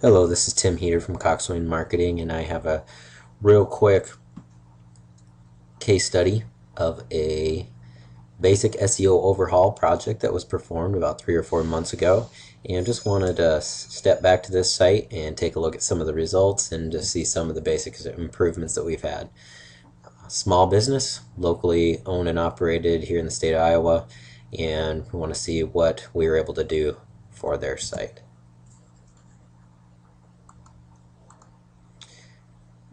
Hello, this is Tim here from Coxswain Marketing, and I have a real quick case study of a basic SEO overhaul project that was performed about 3 or 4 months ago, and just wanted to step back to this site and take a look at some of the results and just see some of the basic improvements that we've had. Small business, locally owned and operated here in the state of Iowa, and we want to see what we were able to do for their site.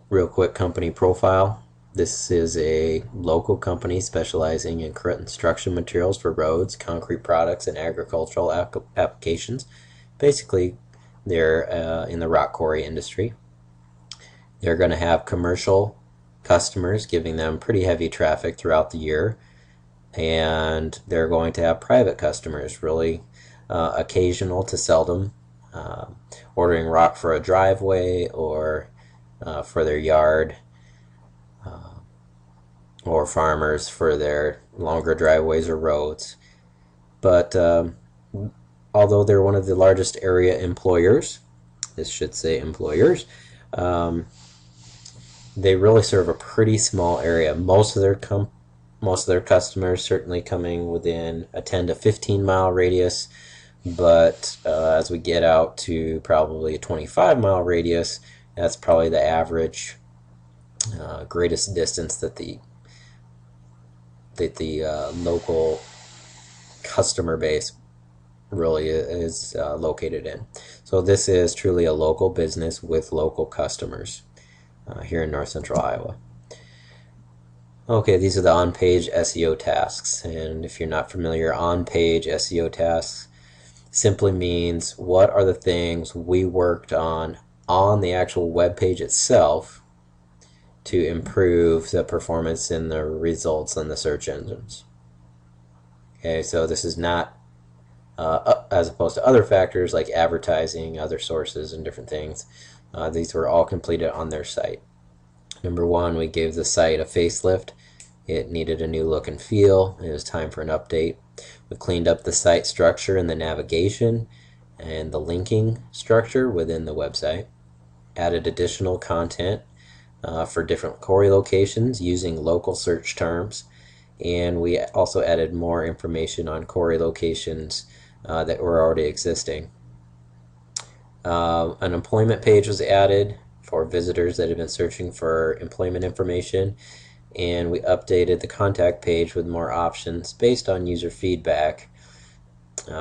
Real quick company profile. This is a local company specializing in construction materials for roads, concrete products, and agricultural applications. Basically, they're in the rock quarry industry. They're going to have commercial customers, giving them pretty heavy traffic throughout the year, and they're going to have private customers, really occasional to seldom, ordering rock for a driveway or for their yard, or farmers for their longer driveways or roads. But although they're one of the largest area employers, this should say employers, they really serve a pretty small area. Most of their customers certainly coming within a 10 to 15 mile radius, but as we get out to probably a 25-mile radius, that's probably the average greatest distance that the local customer base really is located in. So this is truly a local business with local customers here in north central Iowa. Okay, these are the on-page SEO tasks, and if you're not familiar, on-page SEO tasks simply means what are the things we worked on the actual web page itself to improve the performance and the results on the search engines. Okay, so this is not as opposed to other factors like advertising, other sources, and different things. These were all completed on their site. Number one, we gave the site a facelift. It needed a new look and feel. It was time for an update. We cleaned up the site structure and the navigation and the linking structure within the website. Added additional content for different quarry locations using local search terms, and we also added more information on quarry locations that were already existing. An employment page was added for visitors that had been searching for employment information, and we updated the contact page with more options based on user feedback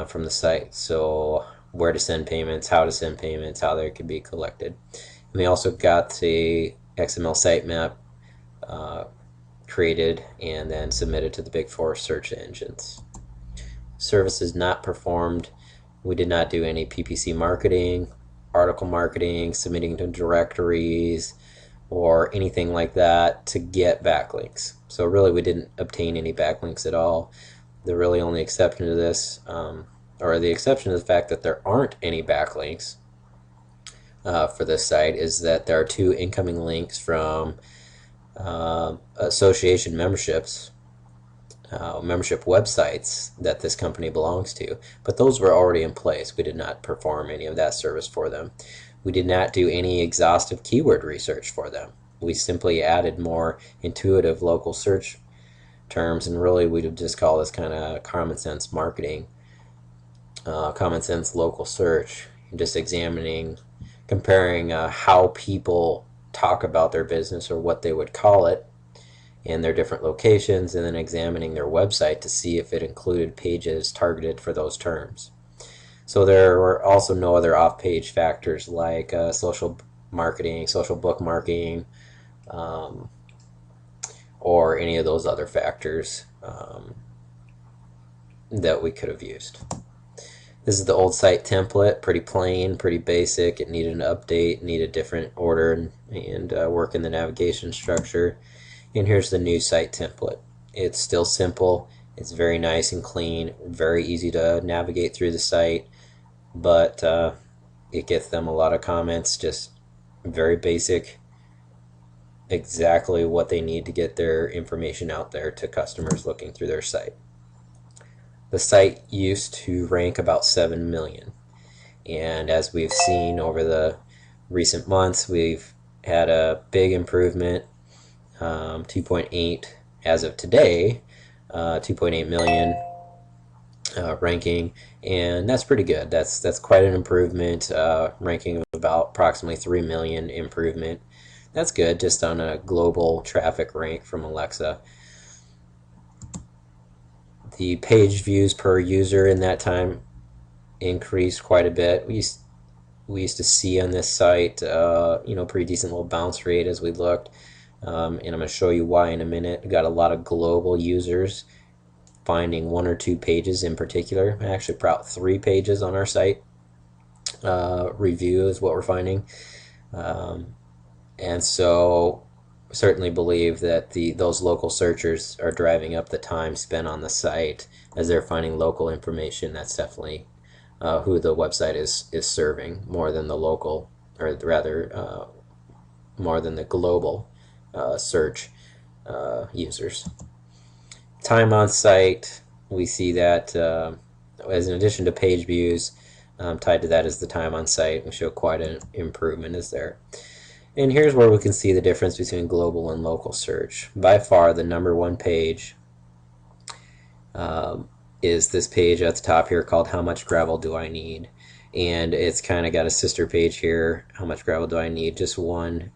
from the site. So where to send payments, how to send payments, how they could be collected. And we also got the XML sitemap created and then submitted to the big four search engines. Services not performed. We did not do any PPC marketing, article marketing, submitting to directories, or anything like that to get backlinks. So really we didn't obtain any backlinks at all. The really only exception to this, or the exception to the fact that there aren't any backlinks for this site, is that there are 2 incoming links from association membership websites that this company belongs to, but those were already in place. We did not perform any of that service for them. We did not do any exhaustive keyword research for them. We simply added more intuitive local search terms, and really we would just call this kind of common sense marketing, common sense local search, just comparing how people talk about their business or what they would call it in their different locations, and then examining their website to see if it included pages targeted for those terms. So there were also no other off-page factors like social marketing, social bookmarking, or any of those other factors that we could have used. This is the old site template, pretty plain, pretty basic. It needed an update, needed different order and work in the navigation structure. And here's the new site template. It's still simple. It's very nice and clean, very easy to navigate through the site, but it gets them a lot of comments, just very basic, exactly what they need to get their information out there to customers looking through their site. The site used to rank about 7 million, And as we've seen over the recent months, we've had a big improvement, 2.8 as of today, 2.8 million ranking, and that's pretty good. That's quite an improvement. Ranking of about approximately 3 million improvement. That's good, just on a global traffic rank from Alexa. The page views per user in that time increased quite a bit. We used to see on this site, pretty decent little bounce rate as we looked, and I'm going to show you why in a minute. We got a lot of global users finding one or two pages in particular. Actually, about 3 pages on our site. Review is what we're finding, and so certainly believe that those local searchers are driving up the time spent on the site as they're finding local information. That's definitely who the website is serving, more than the local, or rather more than the global search users. Time on site, we see that as in addition to page views, tied to that is the time on site. We show quite an improvement is there. And here's where we can see the difference between global and local search. By far, the number one page is this page at the top here called How Much Gravel Do I Need? And it's kind of got a sister page here, How Much Gravel Do I Need? Just one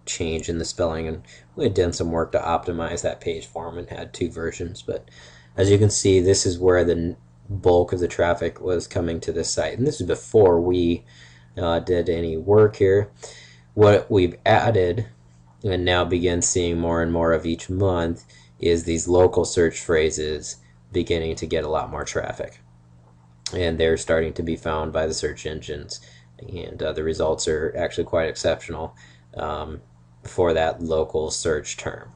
change in the spelling, and we had done some work to optimize that page form and had 2 versions. But as you can see, this is where the bulk of the traffic was coming to this site, and this is before we did any work here. What we've added and now begin seeing more and more of each month is these local search phrases beginning to get a lot more traffic, and they're starting to be found by the search engines, and the results are actually quite exceptional for that local search term.